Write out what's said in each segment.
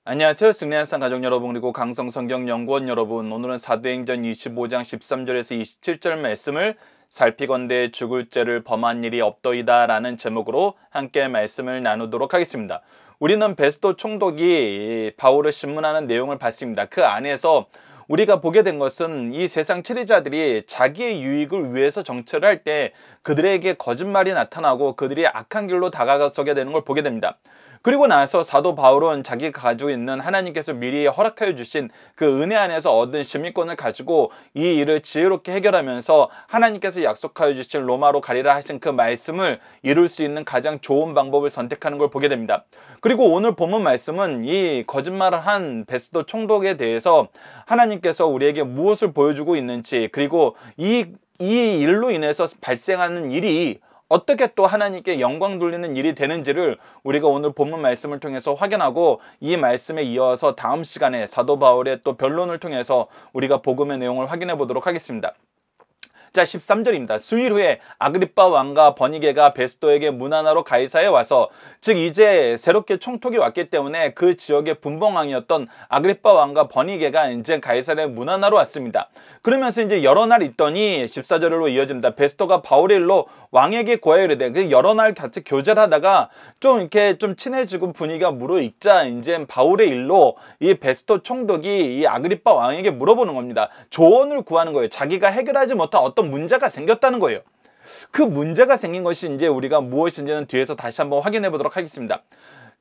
안녕하세요. 승리한산 가족 여러분, 그리고 강성성경연구원 여러분, 오늘은 사도행전 25장 13절에서 27절 말씀을 살피건대 죽을 죄를 범한 일이 없더이다 라는 제목으로 함께 말씀을 나누도록 하겠습니다. 우리는 베스도 총독이 바울을 신문하는 내용을 봤습니다. 그 안에서 우리가 보게 된 것은 이 세상 치리자들이 자기의 유익을 위해서 정치를 할 때 그들에게 거짓말이 나타나고 그들이 악한 길로 다가서게 되는 걸 보게 됩니다. 그리고 나서 사도 바울은 자기가 가지고 있는 하나님께서 미리 허락하여 주신 그 은혜 안에서 얻은 시민권을 가지고 이 일을 지혜롭게 해결하면서 하나님께서 약속하여 주신 로마로 가리라 하신 그 말씀을 이룰 수 있는 가장 좋은 방법을 선택하는 걸 보게 됩니다. 그리고 오늘 본문 말씀은 이 거짓말을 한 베스도 총독에 대해서 하나님께서 우리에게 무엇을 보여주고 있는지, 그리고 이 일로 인해서 발생하는 일이 어떻게 또 하나님께 영광 돌리는 일이 되는지를 우리가 오늘 본문 말씀을 통해서 확인하고, 이 말씀에 이어서 다음 시간에 사도 바울의 또 변론을 통해서 우리가 복음의 내용을 확인해 보도록 하겠습니다. 자, 13절입니다. 수일 후에 아그리빠 왕과 버니게가 베스도에게 문안하러 가이사에 와서, 즉 이제 새롭게 총독이 왔기 때문에 그 지역의 분봉왕이었던 아그리빠 왕과 버니게가 이제 가이사에 문안하러 왔습니다. 그러면서 이제 여러 날 있더니 14절로 이어집니다. 베스도가 바울의 일로 왕에게 고하여 이르되, 여러 날 같이 교제를 하다가 좀 이렇게 좀 친해지고 분위기가 무르익자 이제 바울의 일로 이 베스도 총독이 이 아그리빠 왕에게 물어보는 겁니다. 조언을 구하는 거예요. 자기가 해결하지 못한 어떤 문제가 생겼다는 거예요. 그 문제가 생긴 것이 이제 우리가 무엇인지는 뒤에서 다시 한번 확인해 보도록 하겠습니다.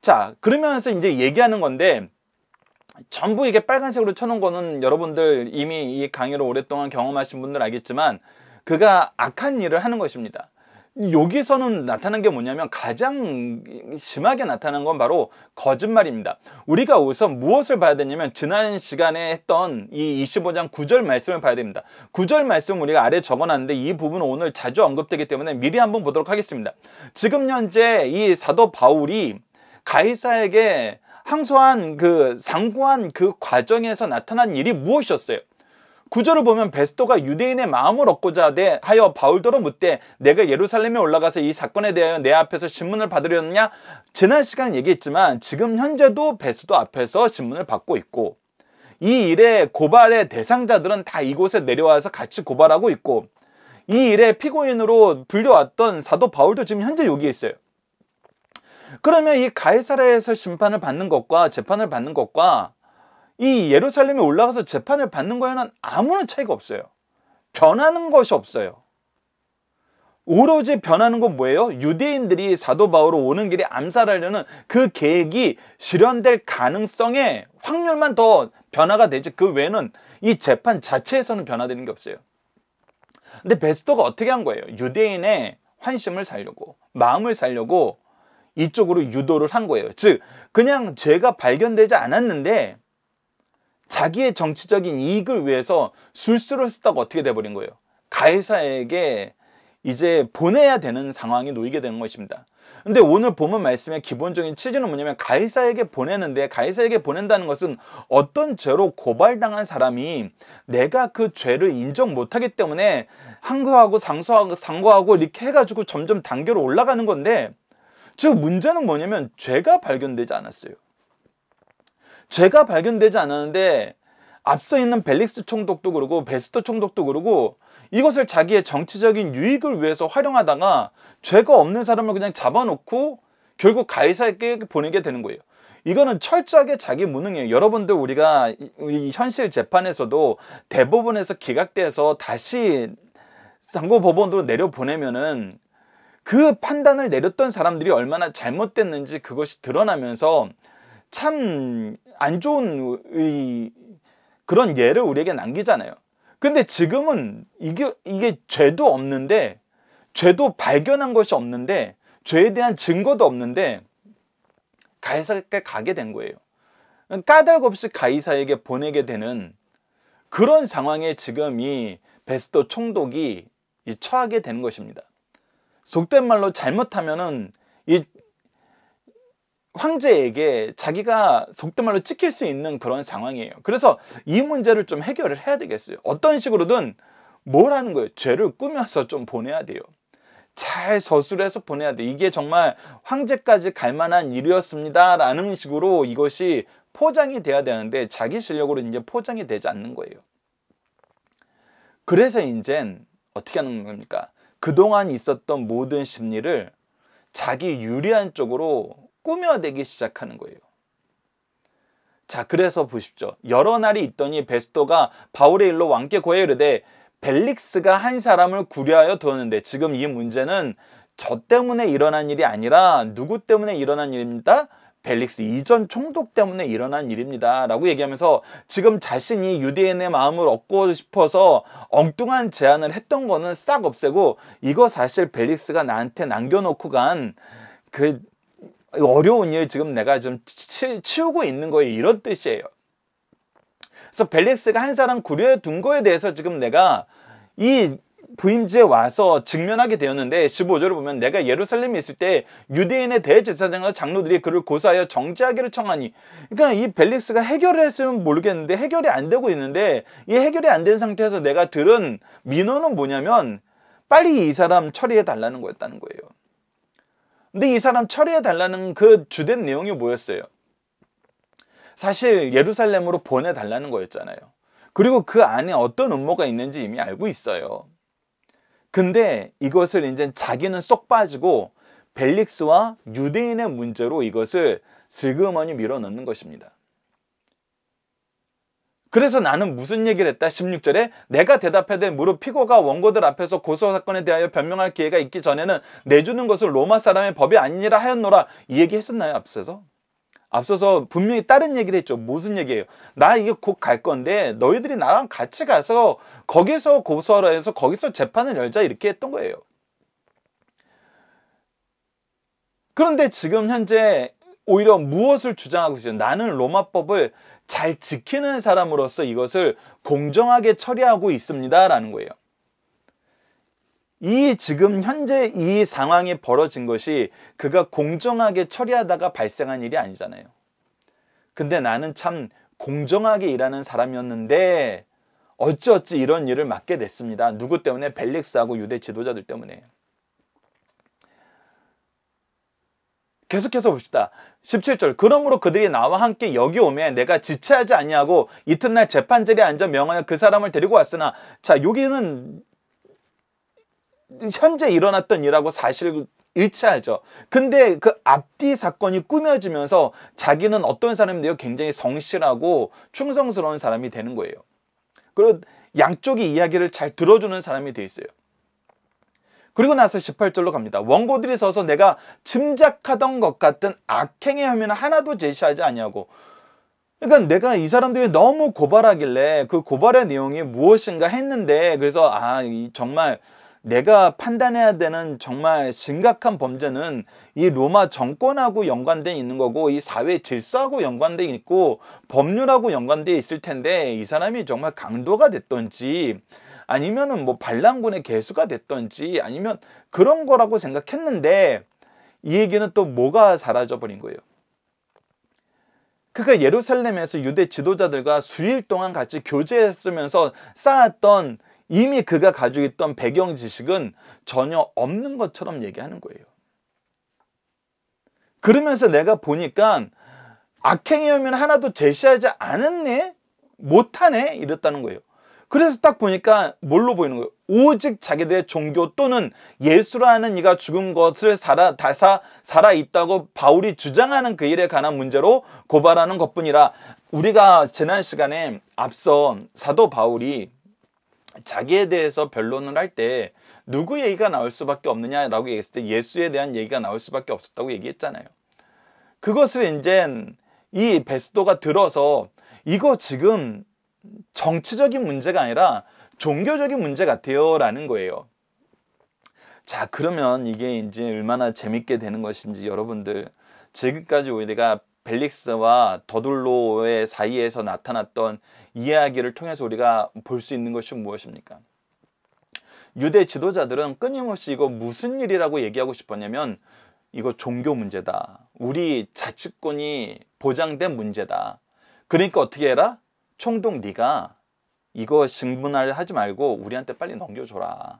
자, 그러면서 이제 얘기하는 건데, 전부 이게 빨간색으로 쳐놓은 거는 여러분들 이미 이 강의를 오랫동안 경험하신 분들 알겠지만, 그가 악한 일을 하는 것입니다. 여기서는 나타난 게 뭐냐면, 가장 심하게 나타난 건 바로 거짓말입니다. 우리가 우선 무엇을 봐야 되냐면, 지난 시간에 했던 이 25장 9절 말씀을 봐야 됩니다. 9절 말씀 우리가 아래에 적어놨는데, 이 부분은 오늘 자주 언급되기 때문에 미리 한번 보도록 하겠습니다. 지금 현재 이 사도 바울이 가이사에게 항소한 상고한 그 과정에서 나타난 일이 무엇이었어요? 구절을 보면 베스도가 유대인의 마음을 얻고자 하여 바울더러 묻되, 내가 예루살렘에 올라가서 이 사건에 대하여 내 앞에서 신문을 받으려느냐? 지난 시간에 얘기했지만 지금 현재도 베스도 앞에서 신문을 받고 있고, 이 일의 고발의 대상자들은 다 이곳에 내려와서 같이 고발하고 있고, 이 일의 피고인으로 불려왔던 사도 바울도 지금 현재 여기에 있어요. 그러면 이 가이사랴에서 심판을 받는 것과 재판을 받는 것과 이 예루살렘에 올라가서 재판을 받는 거에는 아무런 차이가 없어요. 변하는 것이 없어요. 오로지 변하는 건 뭐예요? 유대인들이 사도 바울을 오는 길에 암살하려는 그 계획이 실현될 가능성의 확률만 더 변화가 되지, 그 외에는 이 재판 자체에서는 변화되는 게 없어요. 근데 베스도가 어떻게 한 거예요? 유대인의 환심을 살려고, 마음을 살려고 이쪽으로 유도를 한 거예요. 즉 그냥 죄가 발견되지 않았는데 자기의 정치적인 이익을 위해서 술수를 쓰다가 어떻게 돼버린 거예요? 가이사에게 이제 보내야 되는 상황이 놓이게 되는 것입니다. 근데 오늘 본문 말씀의 기본적인 취지는 뭐냐면, 가이사에게 보내는데, 가이사에게 보낸다는 것은 어떤 죄로 고발당한 사람이 내가 그 죄를 인정 못하기 때문에 항거하고 상고하고 이렇게 해가지고 점점 단계로 올라가는 건데, 즉 문제는 뭐냐면 죄가 발견되지 않았어요. 죄가 발견되지 않았는데 앞서 있는 벨릭스 총독도 그러고 베스도 총독도 그러고 이것을 자기의 정치적인 유익을 위해서 활용하다가 죄가 없는 사람을 그냥 잡아놓고 결국 가이사에게 보내게 되는 거예요. 이거는 철저하게 자기 무능이에요. 여러분들, 우리가 이 현실 재판에서도 대법원에서 기각돼서 다시 상고법원으로 내려보내면은 그 판단을 내렸던 사람들이 얼마나 잘못됐는지 그것이 드러나면서 참 안 좋은 그런 예를 우리에게 남기잖아요. 근데 지금은 이게 죄도 없는데, 죄도 발견한 것이 없는데, 죄에 대한 증거도 없는데 가이사에게 가게 된 거예요. 까닭 없이 가이사에게 보내게 되는 그런 상황에 지금 이 베스도 총독이 처하게 되는 것입니다. 속된 말로 잘못하면은 이 황제에게 자기가 속된 말로 찍힐 수 있는 그런 상황이에요. 그래서 이 문제를 좀 해결을 해야 되겠어요. 어떤 식으로든 뭘 하는 거예요? 죄를 꾸며서 좀 보내야 돼요. 잘 서술해서 보내야 돼. 이게 정말 황제까지 갈 만한 일이었습니다 라는 식으로 이것이 포장이 돼야 되는데 자기 실력으로 이제 포장이 되지 않는 거예요. 그래서 이젠 어떻게 하는 겁니까? 그동안 있었던 모든 심리를 자기 유리한 쪽으로 꾸며내기 시작하는 거예요. 자, 그래서 보십시오. 여러 날이 있더니 베스토가 바울의 일로 왕께 고하여 이르되 벨릭스가 한 사람을 구려하여 두었는데, 지금 이 문제는 저 때문에 일어난 일이 아니라 누구 때문에 일어난 일입니다? 벨릭스 이전 총독 때문에 일어난 일입니다 라고 얘기하면서 지금 자신이 유대인의 마음을 얻고 싶어서 엉뚱한 제안을 했던 거는 싹 없애고, 이거 사실 벨릭스가 나한테 남겨놓고 간 그 어려운 일 지금 내가 좀 치우고 있는 거예요, 이런 뜻이에요. 그래서 벨릭스가 한 사람 구려해 둔 거에 대해서 지금 내가 이 부임지에 와서 직면하게 되었는데, 15절을 보면 내가 예루살렘에 있을 때 유대인의 대제사장과 장로들이 그를 고소하여 정죄하기를 청하니, 그러니까 이 벨릭스가 해결을 했으면 모르겠는데 해결이 안 되고 있는데, 이 해결이 안 된 상태에서 내가 들은 민원은 뭐냐면 빨리 이 사람 처리해 달라는 거였다는 거예요. 근데 이 사람 처리해 달라는 그 주된 내용이 뭐였어요? 사실 예루살렘으로 보내달라는 거였잖아요. 그리고 그 안에 어떤 음모가 있는지 이미 알고 있어요. 근데 이것을 이제 자기는 쏙 빠지고 벨릭스와 유대인의 문제로 이것을 슬그머니 밀어넣는 것입니다. 그래서 나는 무슨 얘기를 했다? 16절에 내가 대답하되 무릇 피고가 원고들 앞에서 고소사건에 대하여 변명할 기회가 있기 전에는 내주는 것을 로마 사람의 법이 아니라 하였노라. 이 얘기 했었나요? 앞서서 분명히 다른 얘기를 했죠. 무슨 얘기예요? 나 이게 곧 갈 건데 너희들이 나랑 같이 가서 거기서 고소하라 해서 거기서 재판을 열자, 이렇게 했던 거예요. 그런데 지금 현재 오히려 무엇을 주장하고 있어요? 나는 로마법을 잘 지키는 사람으로서 이것을 공정하게 처리하고 있습니다 라는 거예요. 이 지금 현재 이 상황이 벌어진 것이 그가 공정하게 처리하다가 발생한 일이 아니잖아요. 근데 나는 참 공정하게 일하는 사람이었는데 어찌어찌 이런 일을 맡게 됐습니다. 누구 때문에? 벨릭스하고 유대 지도자들 때문에. 계속해서 봅시다. 17절 그러므로 그들이 나와 함께 여기 오매 내가 지체하지 아니하고 이튿날 재판자리에 앉아 명하여 그 사람을 데리고 왔으나, 자, 여기는 현재 일어났던 일하고 사실 일치하죠. 근데 그 앞뒤 사건이 꾸며지면서 자기는 어떤 사람인데요? 굉장히 성실하고 충성스러운 사람이 되는 거예요. 그리고 양쪽의 이야기를 잘 들어주는 사람이 돼 있어요. 그리고 나서 18절로 갑니다. 원고들이 서서 내가 짐작하던 것 같은 악행의 혐의는 하나도 제시하지 아니하고, 그러니까 내가 이 사람들이 너무 고발하길래 그 고발의 내용이 무엇인가 했는데, 그래서 정말 내가 판단해야 되는 정말 심각한 범죄는 이 로마 정권하고 연관돼 있는 거고 이 사회 질서하고 연관돼 있고 법률하고 연관돼 있을 텐데, 이 사람이 정말 강도가 됐던지 아니면은 뭐 반란군의 개수가 됐던지 아니면 그런 거라고 생각했는데, 이 얘기는 또 뭐가 사라져 버린 거예요. 그가 예루살렘에서 유대 지도자들과 수일 동안 같이 교제했으면서 쌓았던 이미 그가 가지고 있던 배경 지식은 전혀 없는 것처럼 얘기하는 거예요. 그러면서 내가 보니까 악행의 혐의는 하나도 제시하지 않았네? 못하네? 이랬다는 거예요. 그래서 딱 보니까 뭘로 보이는 거예요? 오직 자기들의 종교 또는 예수라는 이가 죽은 것을 살아있다고 바울이 주장하는 그 일에 관한 문제로 고발하는 것뿐이라, 우리가 지난 시간에 앞서 사도 바울이 자기에 대해서 변론을 할 때 누구 얘기가 나올 수밖에 없느냐라고 얘기했을 때 예수에 대한 얘기가 나올 수밖에 없었다고 얘기했잖아요. 그것을 이제 이 베스도가 들어서 이거 지금 정치적인 문제가 아니라 종교적인 문제 같아요 라는 거예요. 자, 그러면 이게 이제 얼마나 재밌게 되는 것인지, 여러분들 지금까지 우리가 벨릭스와 더둘로의 사이에서 나타났던 이야기를 통해서 우리가 볼 수 있는 것이 무엇입니까? 유대 지도자들은 끊임없이 이거 무슨 일이라고 얘기하고 싶었냐면, 이거 종교 문제다. 우리 자치권이 보장된 문제다. 그러니까 어떻게 해라? 총독 네가 이거 신분하지 말고 우리한테 빨리 넘겨줘라.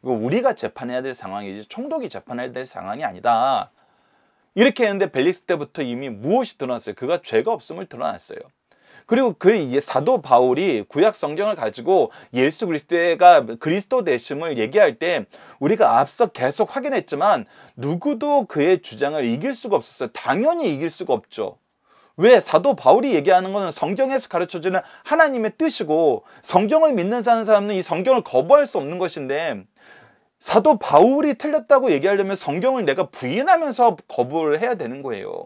이거 우리가 재판해야 될 상황이지 총독이 재판해야 될 상황이 아니다. 이렇게 했는데 벨릭스 때부터 이미 무엇이 드러났어요? 그가 죄가 없음을 드러났어요. 그리고 그 사도 바울이 구약 성경을 가지고 예수 그리스도가 그리스도 되심을 얘기할 때 우리가 앞서 계속 확인했지만 누구도 그의 주장을 이길 수가 없었어요. 당연히 이길 수가 없죠. 왜? 사도 바울이 얘기하는 것은 성경에서 가르쳐주는 하나님의 뜻이고 성경을 믿는 사람은 이 성경을 거부할 수 없는 것인데 사도 바울이 틀렸다고 얘기하려면 성경을 내가 부인하면서 거부를 해야 되는 거예요.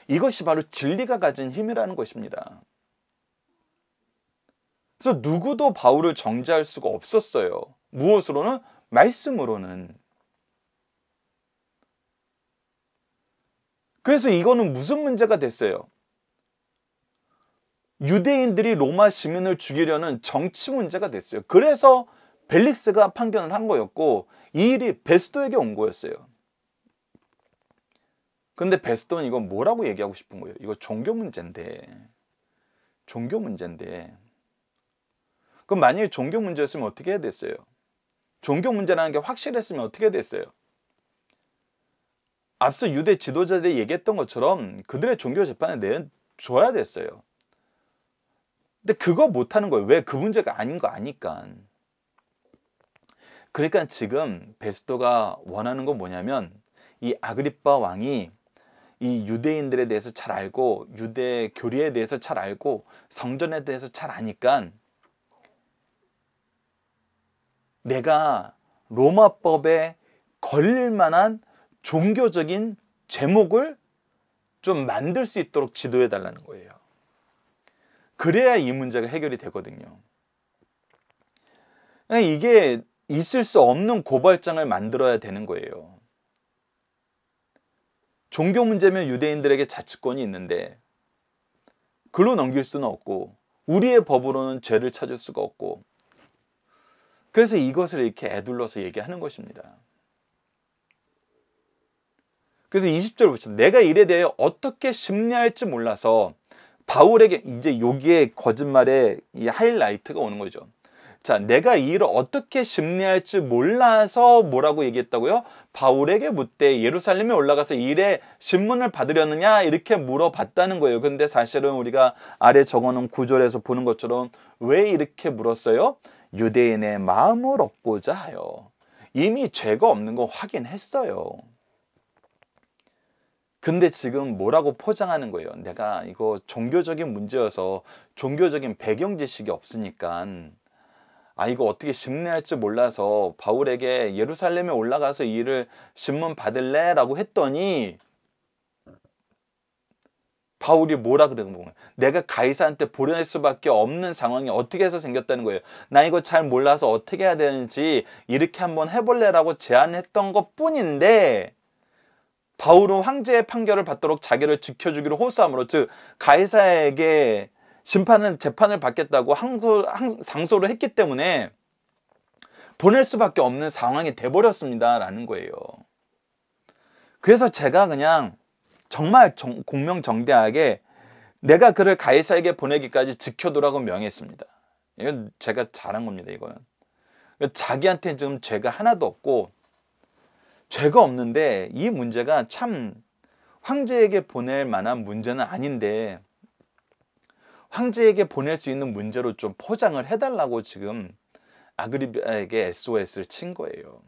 이것이 바로 진리가 가진 힘이라는 것입니다. 그래서 누구도 바울을 정죄할 수가 없었어요. 무엇으로는? 말씀으로는. 그래서 이거는 무슨 문제가 됐어요? 유대인들이 로마 시민을 죽이려는 정치 문제가 됐어요. 그래서 벨릭스가 판결을 한 거였고 이 일이 베스도에게 온 거였어요. 근데 베스도는 이건 뭐라고 얘기하고 싶은 거예요? 이거 종교 문제인데. 종교 문제인데. 그럼 만약에 종교 문제였으면 어떻게 해야 됐어요? 종교 문제라는 게 확실했으면 어떻게 됐어요? 앞서 유대 지도자들이 얘기했던 것처럼 그들의 종교 재판을 내줘야 됐어요. 근데 그거 못하는 거예요. 왜? 그 문제가 아닌 거 아니까. 그러니까 지금 베스도가 원하는 건 뭐냐면 이 아그리빠 왕이 이 유대인들에 대해서 잘 알고 유대 교리에 대해서 잘 알고 성전에 대해서 잘 아니까 내가 로마법에 걸릴 만한 종교적인 제목을 좀 만들 수 있도록 지도해 달라는 거예요. 그래야 이 문제가 해결이 되거든요. 이게 있을 수 없는 고발장을 만들어야 되는 거예요. 종교 문제면 유대인들에게 자치권이 있는데 글로 넘길 수는 없고 우리의 법으로는 죄를 찾을 수가 없고 그래서 이것을 이렇게 애둘러서 얘기하는 것입니다. 그래서 20절 보시면 내가 일에 대해 어떻게 심리할지 몰라서 바울에게 이제 여기에 거짓말의 이 하이라이트가 오는 거죠. 자, 내가 이 일을 어떻게 심리할지 몰라서 뭐라고 얘기했다고요? 바울에게 묻되 예루살렘에 올라가서 이 일의 신문을 받으려느냐 이렇게 물어봤다는 거예요. 근데 사실은 우리가 아래 적어놓은 구절에서 보는 것처럼 왜 이렇게 물었어요? 유대인의 마음을 얻고자 하여. 이미 죄가 없는 거 확인했어요. 근데 지금 뭐라고 포장하는 거예요? 내가 이거 종교적인 문제여서 종교적인 배경 지식이 없으니까 이거 어떻게 심리할지 몰라서 바울에게 예루살렘에 올라가서 이 일을 신문 받을래? 라고 했더니 바울이 뭐라 그러는 거예요? 내가 가이사한테 보낼 수밖에 없는 상황이 어떻게 해서 생겼다는 거예요. 나 이거 잘 몰라서 어떻게 해야 되는지 이렇게 한번 해볼래? 라고 제안했던 것 뿐인데 바울은 황제의 판결을 받도록 자기를 지켜주기로 호소함으로 즉 가이사에게 재판을 받겠다고 상소를 했기 때문에 보낼 수밖에 없는 상황이 돼버렸습니다 라는 거예요. 그래서 제가 그냥 정말 공명정대하게 내가 그를 가이사에게 보내기까지 지켜두라고 명했습니다. 이건 제가 잘한 겁니다. 이거는 자기한테 지금 죄가 하나도 없고 죄가 없는데 이 문제가 참 황제에게 보낼 만한 문제는 아닌데 황제에게 보낼 수 있는 문제로 좀 포장을 해달라고 지금 아그리빠에게 SOS를 친 거예요.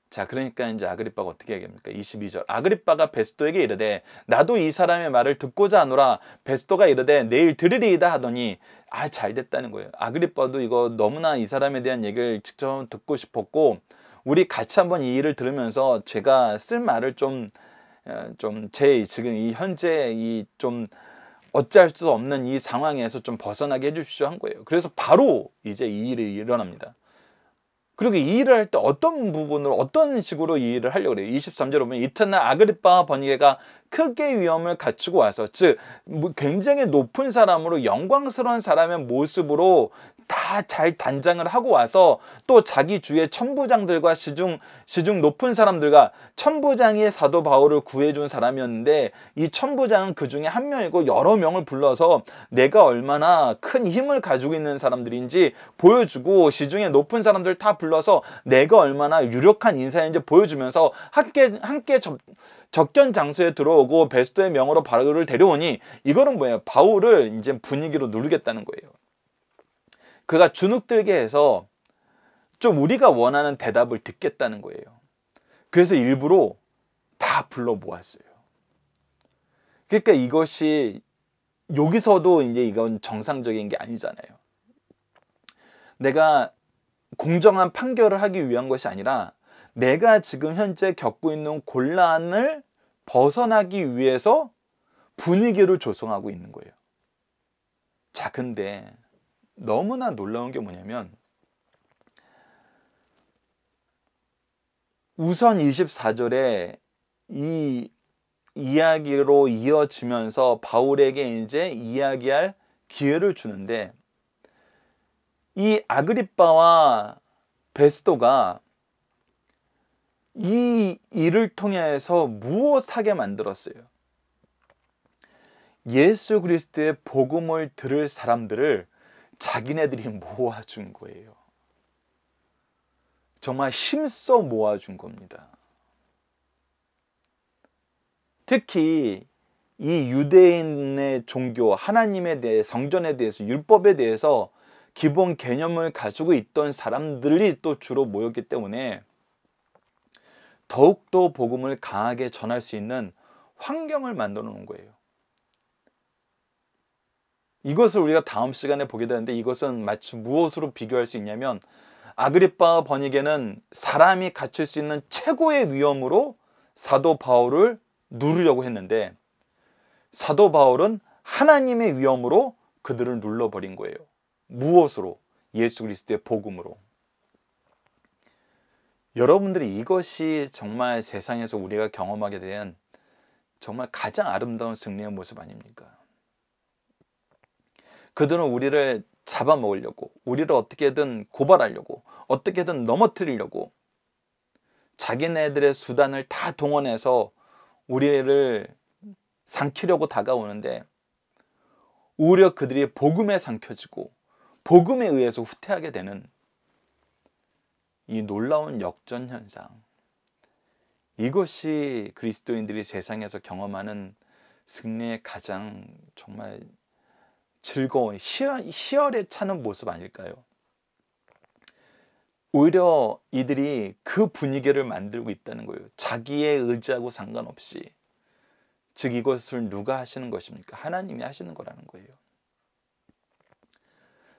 자, 그러니까 이제 아그리빠가 어떻게 얘기합니까? 22절. 아그리빠가 베스도에게 이르되 나도 이 사람의 말을 듣고자 하노라. 베스도가 이르되 내일 들으리이다 하더니 잘 됐다는 거예요. 아그리빠도 이거 너무나 이 사람에 대한 얘기를 직접 듣고 싶었고 우리 같이 한번 이 일을 들으면서 제가 쓸 말을 좀 제 지금 이 현재 좀 어찌할 수 없는 이 상황에서 좀 벗어나게 해주십시오 한 거예요. 그래서 바로 이제 이 일이 일어납니다. 그리고 이 일을 할 때 어떤 부분으로 어떤 식으로 이 일을 하려고 그래요. 23절에 보면 이튿날 아그리빠와 버니게가 크게 위험을 갖추고 와서 즉 굉장히 높은 사람으로 영광스러운 사람의 모습으로 다 잘 단장을 하고 와서 또 자기 주위의 천부장들과 시중 높은 사람들과, 천부장이 사도 바울을 구해준 사람이었는데 이 천부장은 그 중에 한 명이고 여러 명을 불러서 내가 얼마나 큰 힘을 가지고 있는 사람들인지 보여주고, 시중에 높은 사람들 다 불러서 내가 얼마나 유력한 인사인지 보여주면서 함께 접견 장소에 들어오고 베스토의 명으로 바울을 데려오니, 이거는 뭐예요? 바울을 이제 분위기로 누르겠다는 거예요. 그가 주눅들게 해서 좀 우리가 원하는 대답을 듣겠다는 거예요. 그래서 일부러 다 불러 모았어요. 그러니까 이것이 여기서도 이제 이건 정상적인 게 아니잖아요. 내가 공정한 판결을 하기 위한 것이 아니라 내가 지금 현재 겪고 있는 곤란을 벗어나기 위해서 분위기를 조성하고 있는 거예요. 자, 근데 너무나 놀라운 게 뭐냐면, 우선 24절에 이 이야기로 이어지면서 바울에게 이제 이야기할 기회를 주는데, 이 아그리빠와 베스도가 이 일을 통해서 무엇하게 만들었어요? 예수 그리스도의 복음을 들을 사람들을 자기네들이 모아준 거예요. 정말 힘써 모아준 겁니다. 특히 이 유대인의 종교, 하나님에 대해, 성전에 대해서, 율법에 대해서 기본 개념을 가지고 있던 사람들이 또 주로 모였기 때문에 더욱더 복음을 강하게 전할 수 있는 환경을 만들어 놓은 거예요. 이것을 우리가 다음 시간에 보게 되는데, 이것은 마치 무엇으로 비교할 수 있냐면, 아그리빠와 버니게는 사람이 갖출 수 있는 최고의 위험으로 사도 바울을 누르려고 했는데, 사도 바울은 하나님의 위험으로 그들을 눌러버린 거예요. 무엇으로? 예수 그리스도의 복음으로. 여러분들이 이것이 정말 세상에서 우리가 경험하게 된 정말 가장 아름다운 승리의 모습 아닙니까? 그들은 우리를 잡아먹으려고, 우리를 어떻게든 고발하려고, 어떻게든 넘어뜨리려고 자기네들의 수단을 다 동원해서 우리를 삼키려고 다가오는데, 오히려 그들이 복음에 삼켜지고 복음에 의해서 후퇴하게 되는 이 놀라운 역전 현상, 이것이 그리스도인들이 세상에서 경험하는 승리의 가장 정말 즐거운, 희열에 차는 모습 아닐까요? 오히려 이들이 그 분위기를 만들고 있다는 거예요. 자기의 의지하고 상관없이. 즉, 이것을 누가 하시는 것입니까? 하나님이 하시는 거라는 거예요.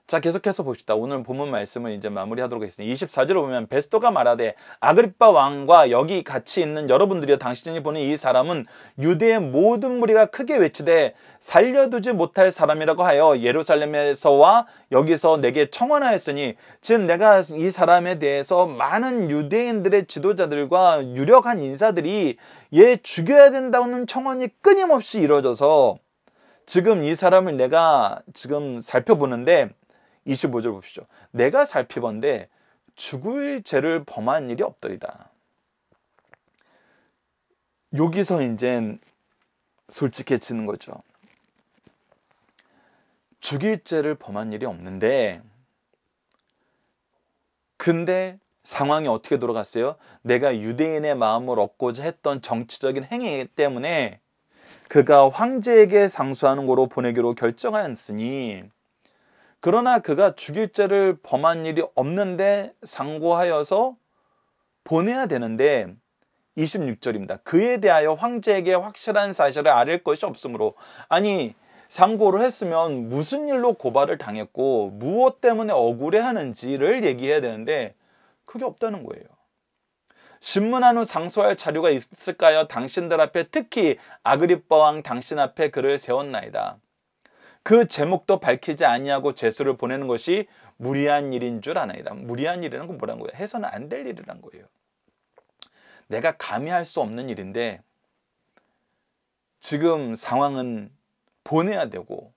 자, 계속해서 봅시다. 오늘 본문 말씀을 이제 마무리하도록 하겠습니다. 24절을 보면, 베스토가 말하되 아그리빠 왕과 여기 같이 있는 여러분들이여, 당신이 보는 이 사람은 유대의 모든 무리가 크게 외치되 살려두지 못할 사람이라고 하여 예루살렘에서와 여기서 내게 청원하였으니, 즉 내가 이 사람에 대해서 많은 유대인들의 지도자들과 유력한 인사들이 얘 죽여야 된다는 청원이 끊임없이 이루어져서 지금 이 사람을 내가 지금 살펴보는데, 25절 보십시오. 내가 살피건대 죽을 죄를 범한 일이 없더이다. 여기서 이제 솔직해지는 거죠. 죽일 죄를 범한 일이 없는데, 근데 상황이 어떻게 돌아갔어요? 내가 유대인의 마음을 얻고자 했던 정치적인 행위 때문에 그가 황제에게 상소하는 거로 보내기로 결정하였으니, 그러나 그가 죽일 죄를 범한 일이 없는데 상고하여서 보내야 되는데, 26절입니다. 그에 대하여 황제에게 확실한 사실을 아릴 것이 없으므로. 아니, 상고를 했으면 무슨 일로 고발을 당했고 무엇 때문에 억울해하는지를 얘기해야 되는데 그게 없다는 거예요. 신문한 후 상소할 자료가 있을까요? 당신들 앞에, 특히 아그리빠 왕 당신 앞에 그를 세웠나이다. 그 제목도 밝히지 아니하고 제수를 보내는 것이 무리한 일인 줄 아나이다. 무리한 일이라는 건 뭐라는 거예요? 해서는 안 될 일이란 거예요. 내가 감히 할 수 없는 일인데 지금 상황은 보내야 되고,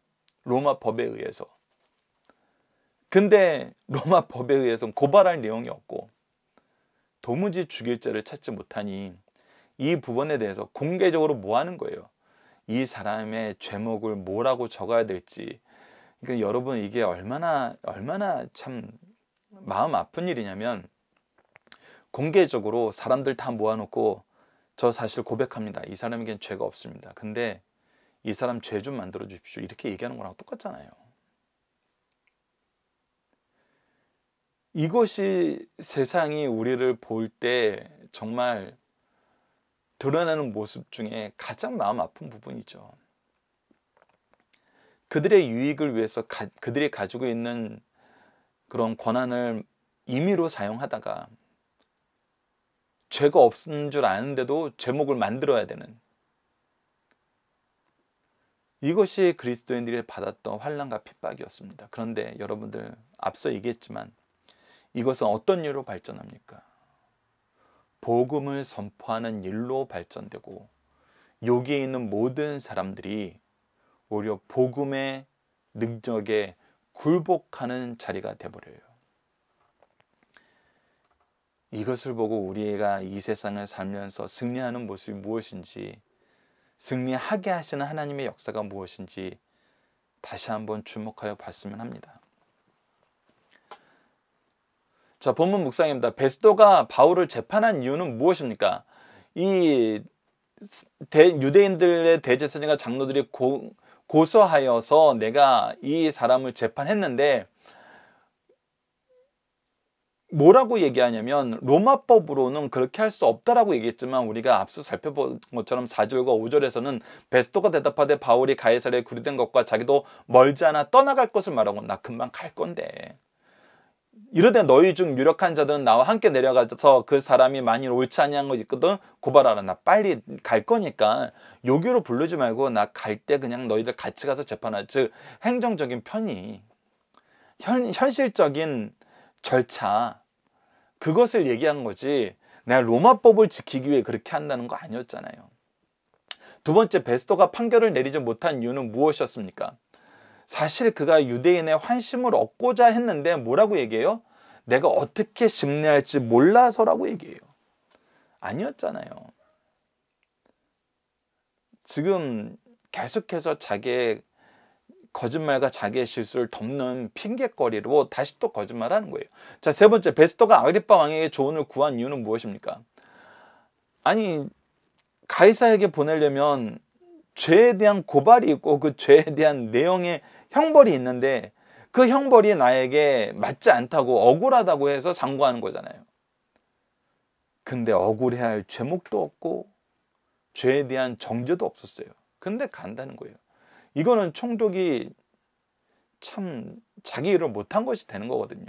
로마 법에 의해서. 근데 로마 법에 의해서 고발할 내용이 없고 도무지 죽일 죄를 찾지 못하니 이 부분에 대해서 공개적으로 뭐 하는 거예요? 이 사람의 죄목을 뭐라고 적어야 될지. 그러니까 여러분, 이게 얼마나 참 마음 아픈 일이냐면, 공개적으로 사람들 다 모아놓고 저 사실 고백합니다. 이 사람에겐 죄가 없습니다. 근데 이 사람 죄 좀 만들어 주십시오. 이렇게 얘기하는 거랑 똑같잖아요. 이것이 세상이 우리를 볼 때 정말 드러나는 모습 중에 가장 마음 아픈 부분이죠. 그들의 유익을 위해서 그들이 가지고 있는 그런 권한을 임의로 사용하다가 죄가 없는 줄 아는데도 죄목을 만들어야 되는, 이것이 그리스도인들이 받았던 환난과 핍박이었습니다. 그런데 여러분들, 앞서 얘기했지만 이것은 어떤 일로 발전합니까? 복음을 선포하는 일로 발전되고, 여기에 있는 모든 사람들이 오히려 복음의 능력에 굴복하는 자리가 되어버려요. 이것을 보고 우리가 이 세상을 살면서 승리하는 모습이 무엇인지, 승리하게 하시는 하나님의 역사가 무엇인지 다시 한번 주목하여 봤으면 합니다. 자, 본문 묵상입니다. 베스도가 바울을 재판한 이유는 무엇입니까? 이 유대인들의 대제사장과 장로들이 고소하여서 내가 이 사람을 재판했는데, 뭐라고 얘기하냐면 로마법으로는 그렇게 할 수 없다라고 얘기했지만, 우리가 앞서 살펴본 것처럼 4절과 5절에서는 베스도가 대답하되 바울이 가이사랴에 구류된 것과 자기도 멀지 않아 떠나갈 것을 말하고, 나 금방 갈 건데, 이르되 너희 중 유력한 자들은 나와 함께 내려가서 그 사람이 만일 옳지 아니한 거 있거든 고발하라. 나 빨리 갈 거니까 여기로 부르지 말고 나 갈 때 그냥 너희들 같이 가서 재판하자. 즉 행정적인 편의, 현실적인 절차, 그것을 얘기한 거지 내가 로마법을 지키기 위해 그렇게 한다는 거 아니었잖아요. 두 번째, 베스도가 판결을 내리지 못한 이유는 무엇이었습니까? 사실 그가 유대인의 환심을 얻고자 했는데 뭐라고 얘기해요? 내가 어떻게 심리할지 몰라서라고 얘기해요. 아니었잖아요. 지금 계속해서 자기의 거짓말과 자기의 실수를 덮는 핑계거리로 다시 또 거짓말하는 거예요. 자, 세 번째, 베스도가 아그리빠 왕에게 조언을 구한 이유는 무엇입니까? 아니, 가이사에게 보내려면 죄에 대한 고발이 있고 그 죄에 대한 내용의 형벌이 있는데, 그 형벌이 나에게 맞지 않다고, 억울하다고 해서 상고하는 거잖아요. 근데 억울해할 죄목도 없고 죄에 대한 정죄도 없었어요. 근데 간다는 거예요. 이거는 총독이 참 자기 일을 못한 것이 되는 거거든요.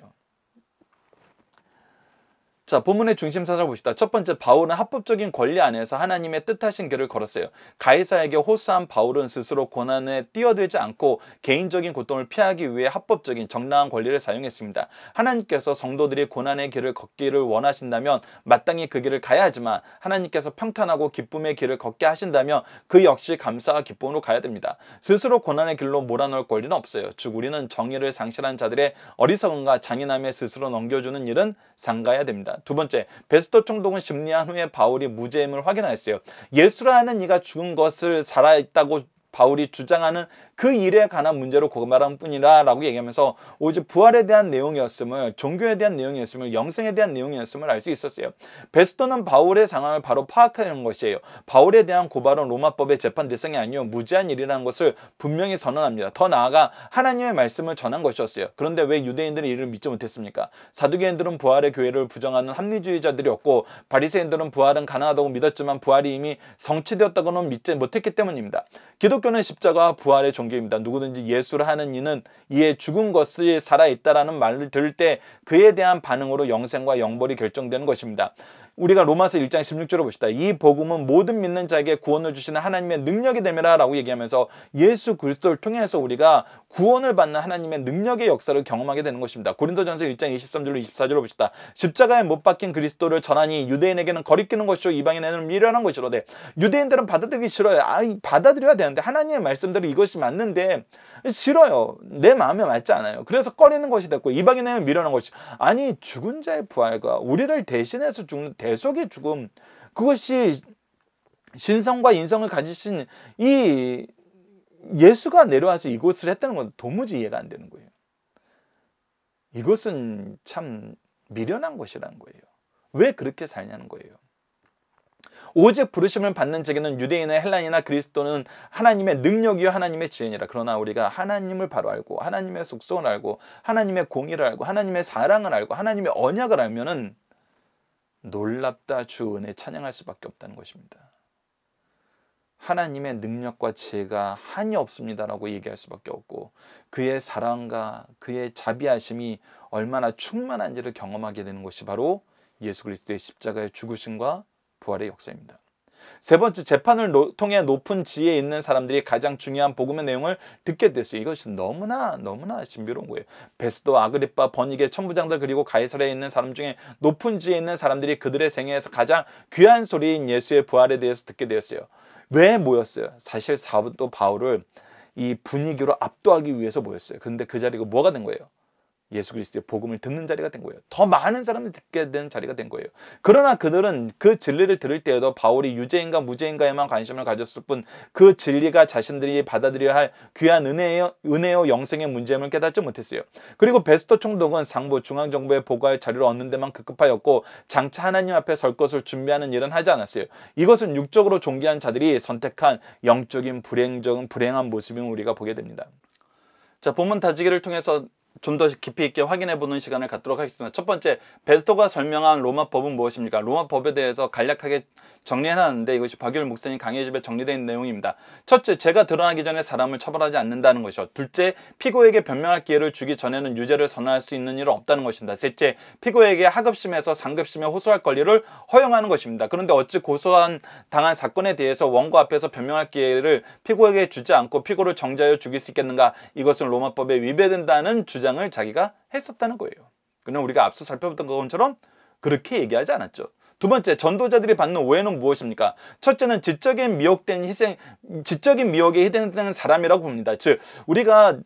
자, 본문의 중심 찾아봅시다. 첫 번째, 바울은 합법적인 권리 안에서 하나님의 뜻하신 길을 걸었어요. 가이사에게 호소한 바울은 스스로 고난에 뛰어들지 않고 개인적인 고통을 피하기 위해 합법적인 정당한 권리를 사용했습니다. 하나님께서 성도들이 고난의 길을 걷기를 원하신다면 마땅히 그 길을 가야 하지만, 하나님께서 평탄하고 기쁨의 길을 걷게 하신다면 그 역시 감사와 기쁨으로 가야 됩니다. 스스로 고난의 길로 몰아넣을 권리는 없어요. 즉 우리는 정의를 상실한 자들의 어리석음과 잔인함에 스스로 넘겨주는 일은 삼가야 됩니다. 두 번째, 베스도 총독은 심리한 후에 바울이 무죄임을 확인하였어요. 예수라는 이가 죽은 것을 살아있다고 바울이 주장하는 그 일에 관한 문제로 고발한 뿐이라 라고 얘기하면서 오직 부활에 대한 내용이었음을, 종교에 대한 내용이었음을, 영생에 대한 내용이었음을 알 수 있었어요. 베스도는 바울의 상황을 바로 파악하는 것이에요. 바울에 대한 고발은 로마법의 재판 대상이 아니요 무죄한 일이라는 것을 분명히 선언합니다. 더 나아가 하나님의 말씀을 전한 것이었어요. 그런데 왜 유대인들이 이를 믿지 못했습니까? 사두개인들은 부활의 교회를 부정하는 합리주의자들이었고, 바리새인들은 부활은 가능하다고 믿었지만 부활이 이미 성취되었다고는 믿지 못했기 때문입니다. 기독교는 십자가와 부활의 종교입니다. 누구든지 예수를 하는 이는 이에 죽은 것이 살아있다라는 말을 들을 때 그에 대한 반응으로 영생과 영벌이 결정되는 것입니다. 우리가 로마서 1장 16절을 봅시다. 이 복음은 모든 믿는 자에게 구원을 주시는 하나님의 능력이 됨이라 라고 얘기하면서 예수 그리스도를 통해서 우리가 구원을 받는 하나님의 능력의 역사를 경험하게 되는 것입니다. 고린도전서 1장 23절로 24절을 봅시다. 십자가에 못 박힌 그리스도를 전하니 유대인에게는 거리끼는 것이요 이방인에게는 미련한 것이로되 유대인들은 받아들이기 싫어요. 받아들여야 되는데 하나님의 말씀대로 이것이 맞는데 싫어요. 내 마음에 맞지 않아요. 그래서 꺼리는 것이 됐고 이방인에게는 미련한 것이. 아니 죽은 자의 부활과 우리를 대신해서 죽는 대속의 죽음, 그것이 신성과 인성을 가지신 이 예수가 내려와서 이것을 했다는 건 도무지 이해가 안 되는 거예요. 이것은 참 미련한 것이라는 거예요. 왜 그렇게 살냐는 거예요. 오직 부르심을 받는 자에게는 유대인이나 헬라인이나 그리스도는 하나님의 능력이요 하나님의 지혜니라. 그러나 우리가 하나님을 바로 알고 하나님의 속성을 알고 하나님의 공의를 알고 하나님의 사랑을 알고 하나님의 언약을 알면은 놀랍다 주 은혜 찬양할 수밖에 없다는 것입니다. 하나님의 능력과 지혜가 한이 없습니다라고 얘기할 수밖에 없고 그의 사랑과 그의 자비하심이 얼마나 충만한지를 경험하게 되는 것이 바로 예수 그리스도의 십자가의 죽으심과 부활의 역사입니다. 세 번째, 재판을 통해 높은 지혜에 있는 사람들이 가장 중요한 복음의 내용을 듣게 됐어요. 이것이 너무나 신비로운 거예요. 베스도, 아그리빠, 버니게, 천부장들 그리고 가이사랴에 있는 사람 중에 높은 지혜에 있는 사람들이 그들의 생애에서 가장 귀한 소리인 예수의 부활에 대해서 듣게 되었어요. 왜 모였어요? 사실 사도 바울을 이 분위기로 압도하기 위해서 모였어요. 그런데 그 자리가 뭐가 된 거예요? 예수 그리스도의 복음을 듣는 자리가 된 거예요. 더 많은 사람들이 듣게 된 자리가 된 거예요. 그러나 그들은 그 진리를 들을 때에도 바울이 유죄인가 무죄인가에만 관심을 가졌을 뿐 그 진리가 자신들이 받아들여야 할 귀한 은혜요 영생의 문제임을 깨닫지 못했어요. 그리고 베스토 총독은 상부 중앙정부에 보고할 자료를 얻는 데만 급급하였고 장차 하나님 앞에 설 것을 준비하는 일은 하지 않았어요. 이것은 육적으로 존귀한 자들이 선택한 영적인 불행한 모습임을 우리가 보게 됩니다. 자, 본문 다지기를 통해서 좀 더 깊이 있게 확인해보는 시간을 갖도록 하겠습니다. 첫 번째, 베스토가 설명한 로마법은 무엇입니까? 로마법에 대해서 간략하게 정리해놨는데 이것이 박유일 목사님 강의 집에 정리되어 있는 내용입니다. 첫째, 죄가 드러나기 전에 사람을 처벌하지 않는다는 것이요. 둘째, 피고에게 변명할 기회를 주기 전에는 유죄를 선언할 수 있는 일은 없다는 것입니다. 셋째, 피고에게 하급심에서 상급심에 호소할 권리를 허용하는 것입니다. 그런데 어찌 당한 사건에 대해서 원고 앞에서 변명할 기회를 피고에게 주지 않고 피고를 정죄하여 죽일 수 있겠는가? 이것은 로마법에 위배된다는 주장을 자기가 했었다는 거예요. 그러나 우리가 앞서 살펴봤던 것처럼 그렇게 얘기하지 않았죠. 두 번째, 전도자들이 받는 오해는 무엇입니까? 첫째는 지적인 미혹에 희생되는 사람이라고 봅니다. 즉, 우리가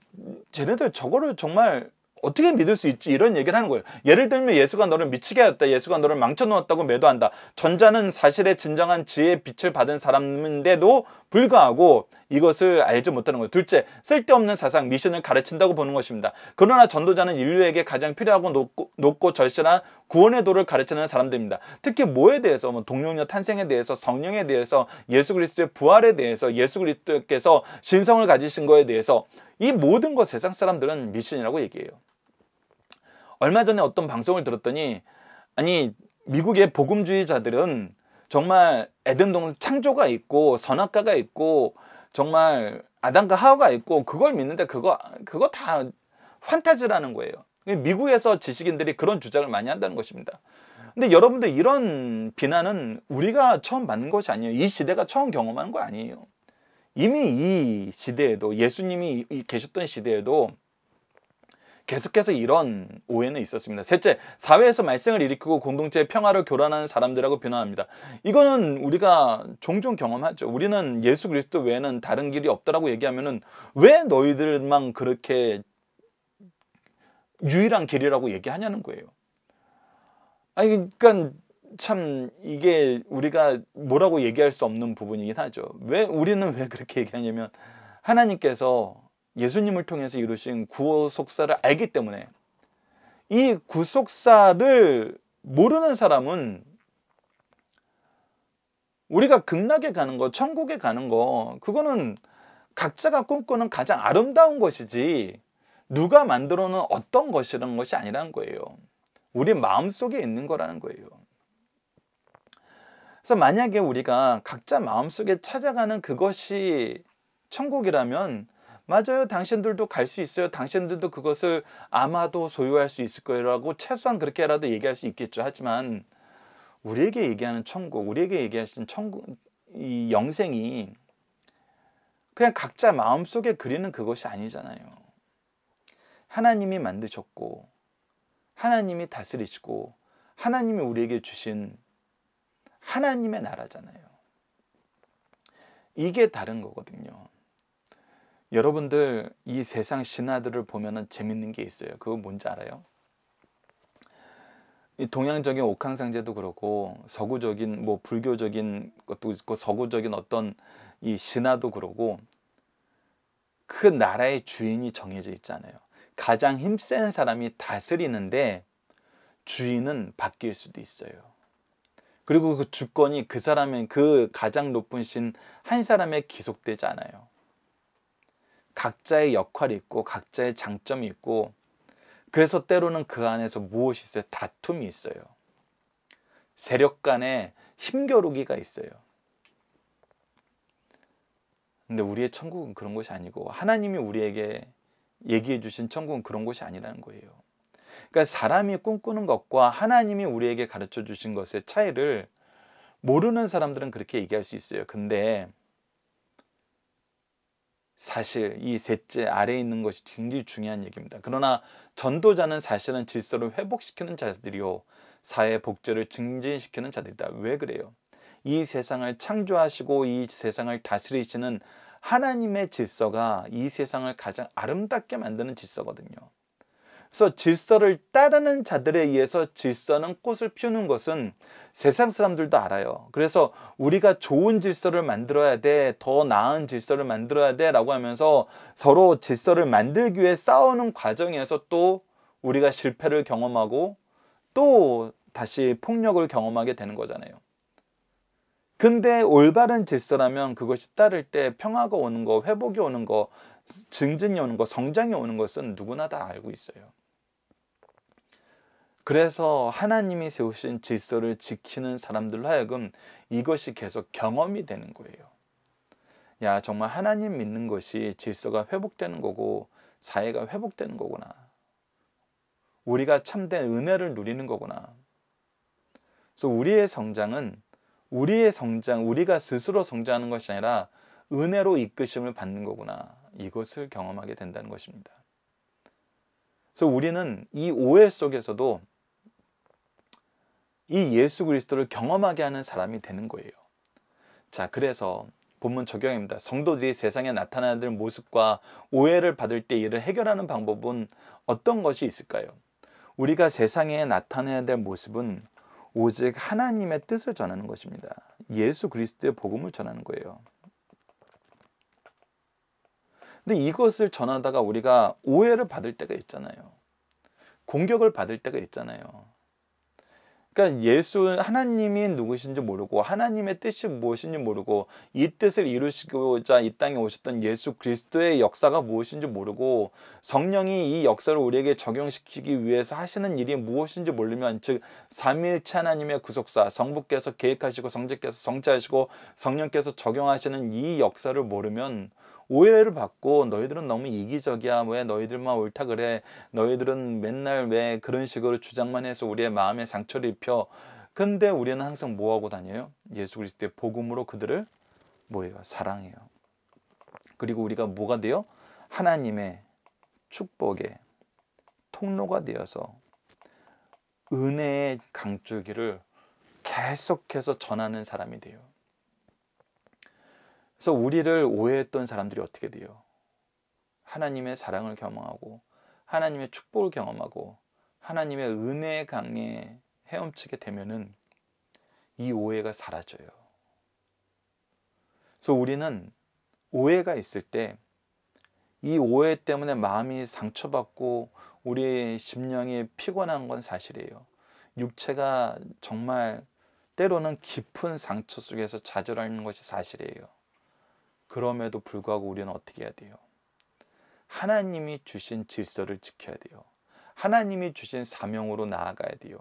쟤네들 저거를 정말 어떻게 믿을 수 있지? 이런 얘기를 하는 거예요. 예를 들면 예수가 너를 미치게 하였다. 예수가 너를 망쳐놓았다고 매도한다. 전자는 사실의 진정한 지혜의 빛을 받은 사람인데도 불구하고 이것을 알지 못하는 거예요. 둘째, 쓸데없는 사상, 미신을 가르친다고 보는 것입니다. 그러나 전도자는 인류에게 가장 필요하고 높고 절실한 구원의 도를 가르치는 사람들입니다. 특히 뭐에 대해서? 동력녀 탄생에 대해서, 성령에 대해서, 예수 그리스도의 부활에 대해서, 예수 그리스도께서 신성을 가지신 거에 대해서 이 모든 것 세상 사람들은 미신이라고 얘기해요. 얼마 전에 어떤 방송을 들었더니 아니 미국의 복음주의자들은 정말 에덴 동산 창조가 있고 선악과가 있고 정말 아담과 하와가 있고 그걸 믿는데 그거 다 판타지라는 거예요. 미국에서 지식인들이 그런 주장을 많이 한다는 것입니다. 근데 여러분들 이런 비난은 우리가 처음 받는 것이 아니에요. 이 시대가 처음 경험하는 거 아니에요. 이미 이 시대에도 예수님이 계셨던 시대에도 계속해서 이런 오해는 있었습니다. 셋째, 사회에서 말썽을 일으키고 공동체의 평화를 교란하는 사람들이라고 비난합니다. 이거는 우리가 종종 경험하죠. 우리는 예수 그리스도 외에는 다른 길이 없다라고 얘기하면은 왜 너희들만 그렇게 유일한 길이라고 얘기하냐는 거예요. 아니 그러니까 참 이게 우리가 뭐라고 얘기할 수 없는 부분이긴 하죠. 우리는 왜 그렇게 얘기하냐면 하나님께서 예수님을 통해서 이루신 구속사를 알기 때문에 이 구속사를 모르는 사람은 우리가 극락에 가는 거, 천국에 가는 거 그거는 각자가 꿈꾸는 가장 아름다운 것이지 누가 만들어 놓은 어떤 것이라는 것이 아니라는 거예요. 우리 마음속에 있는 거라는 거예요. 그래서 만약에 우리가 각자 마음속에 찾아가는 그것이 천국이라면 맞아요. 당신들도 갈 수 있어요. 당신들도 그것을 아마도 소유할 수 있을 거라고 최소한 그렇게라도 얘기할 수 있겠죠. 하지만 우리에게 얘기하는 천국, 우리에게 얘기하신 천국, 이 영생이 그냥 각자 마음속에 그리는 그것이 아니잖아요. 하나님이 만드셨고 하나님이 다스리시고 하나님이 우리에게 주신 하나님의 나라잖아요. 이게 다른 거거든요. 여러분들 이 세상 신화들을 보면은 재밌는 게 있어요. 그거 뭔지 알아요? 이 동양적인 옥황상제도 그렇고 서구적인 뭐 불교적인 것도 있고 서구적인 어떤 이 신화도 그러고 그 나라의 주인이 정해져 있잖아요. 가장 힘센 사람이 다스리는데 주인은 바뀔 수도 있어요. 그리고 그 주권이 그 사람의 그 가장 높은 신 한 사람에 기속되지 않아요. 각자의 역할이 있고 각자의 장점이 있고 그래서 때로는 그 안에서 무엇이 있어요? 다툼이 있어요. 세력 간의 힘겨루기가 있어요. 근데 우리의 천국은 그런 것이 아니고 하나님이 우리에게 얘기해 주신 천국은 그런 것이 아니라는 거예요. 그러니까 사람이 꿈꾸는 것과 하나님이 우리에게 가르쳐 주신 것의 차이를 모르는 사람들은 그렇게 얘기할 수 있어요. 근데 사실 이 셋째 아래에 있는 것이 굉장히 중요한 얘기입니다. 그러나 전도자는 사실은 질서를 회복시키는 자들이요 사회 복제를 증진시키는 자들이다. 왜 그래요? 이 세상을 창조하시고 이 세상을 다스리시는 하나님의 질서가 이 세상을 가장 아름답게 만드는 질서거든요. 그래서 질서를 따르는 자들에 의해서 질서는 꽃을 피우는 것은 세상 사람들도 알아요. 그래서 우리가 좋은 질서를 만들어야 돼, 더 나은 질서를 만들어야 돼 라고 하면서 서로 질서를 만들기 위해 싸우는 과정에서 또 우리가 실패를 경험하고 또 다시 폭력을 경험하게 되는 거잖아요. 근데 올바른 질서라면 그것이 따를 때 평화가 오는 거, 회복이 오는 거, 증진이 오는 거, 성장이 오는 것은 누구나 다 알고 있어요. 그래서 하나님이 세우신 질서를 지키는 사람들로 하여금 이것이 계속 경험이 되는 거예요. 야, 정말 하나님 믿는 것이 질서가 회복되는 거고 사회가 회복되는 거구나. 우리가 참된 은혜를 누리는 거구나. 그래서 우리의 성장은 우리의 성장, 우리가 스스로 성장하는 것이 아니라 은혜로 이끄심을 받는 거구나. 이것을 경험하게 된다는 것입니다. 그래서 우리는 이 오해 속에서도 이 예수 그리스도를 경험하게 하는 사람이 되는 거예요. 자, 그래서 본문 적용입니다. 성도들이 세상에 나타나야 될 모습과 오해를 받을 때 이를 해결하는 방법은 어떤 것이 있을까요? 우리가 세상에 나타내야 될 모습은 오직 하나님의 뜻을 전하는 것입니다. 예수 그리스도의 복음을 전하는 거예요. 근데 이것을 전하다가 우리가 오해를 받을 때가 있잖아요. 공격을 받을 때가 있잖아요. 그러니까 하나님이 누구신지 모르고 하나님의 뜻이 무엇인지 모르고 이 뜻을 이루시고자 이 땅에 오셨던 예수 그리스도의 역사가 무엇인지 모르고 성령이 이 역사를 우리에게 적용시키기 위해서 하시는 일이 무엇인지 모르면 즉 삼위일체 하나님의 구속사 성부께서 계획하시고 성자께서 성취하시고 성령께서 적용하시는 이 역사를 모르면 오해를 받고 너희들은 너무 이기적이야. 왜 너희들만 옳다 그래. 너희들은 맨날 왜 그런 식으로 주장만 해서 우리의 마음에 상처를 입혀. 근데 우리는 항상 뭐하고 다녀요? 예수 그리스도의 복음으로 그들을 뭐예요? 사랑해요. 그리고 우리가 뭐가 돼요? 하나님의 축복의 통로가 되어서 은혜의 강줄기를 계속해서 전하는 사람이 돼요. 그래서 우리를 오해했던 사람들이 어떻게 돼요? 하나님의 사랑을 경험하고 하나님의 축복을 경험하고 하나님의 은혜의 강에 헤엄치게 되면은 이 오해가 사라져요. 그래서 우리는 오해가 있을 때 이 오해 때문에 마음이 상처받고 우리의 심령이 피곤한 건 사실이에요. 육체가 정말 때로는 깊은 상처 속에서 좌절하는 것이 사실이에요. 그럼에도 불구하고 우리는 어떻게 해야 돼요? 하나님이 주신 질서를 지켜야 돼요. 하나님이 주신 사명으로 나아가야 돼요.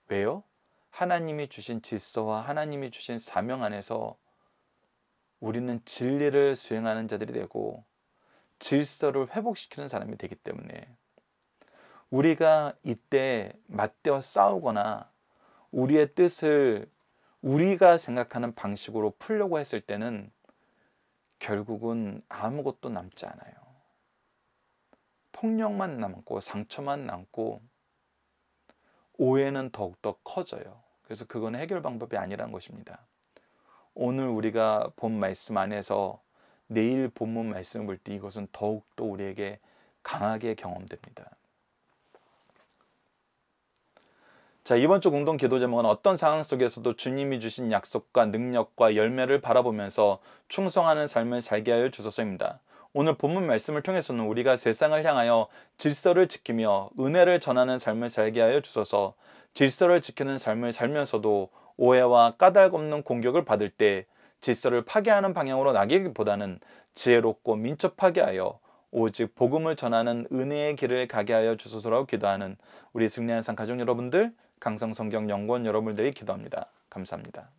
왜요? 하나님이 주신 질서와 하나님이 주신 사명 안에서 우리는 진리를 수행하는 자들이 되고 질서를 회복시키는 사람이 되기 때문에 우리가 이때 맞대어 싸우거나 우리의 뜻을 우리가 생각하는 방식으로 풀려고 했을 때는 결국은 아무것도 남지 않아요. 폭력만 남고 상처만 남고 오해는 더욱더 커져요. 그래서 그건 해결 방법이 아니라는 것입니다. 오늘 우리가 본 말씀 안에서 내일 본문 말씀을 볼 때 이것은 더욱더 우리에게 강하게 경험됩니다. 자, 이번 주 공동 기도 제목은 어떤 상황 속에서도 주님이 주신 약속과 능력과 열매를 바라보면서 충성하는 삶을 살게 하여 주소서입니다. 오늘 본문 말씀을 통해서는 우리가 세상을 향하여 질서를 지키며 은혜를 전하는 삶을 살게 하여 주소서. 질서를 지키는 삶을 살면서도 오해와 까닭 없는 공격을 받을 때 질서를 파괴하는 방향으로 나기보다는 지혜롭고 민첩하게 하여 오직 복음을 전하는 은혜의 길을 가게 하여 주소서라고 기도하는 우리 승리한 상 가족 여러분들, 강성성경연구원 여러분들이 기도합니다. 감사합니다.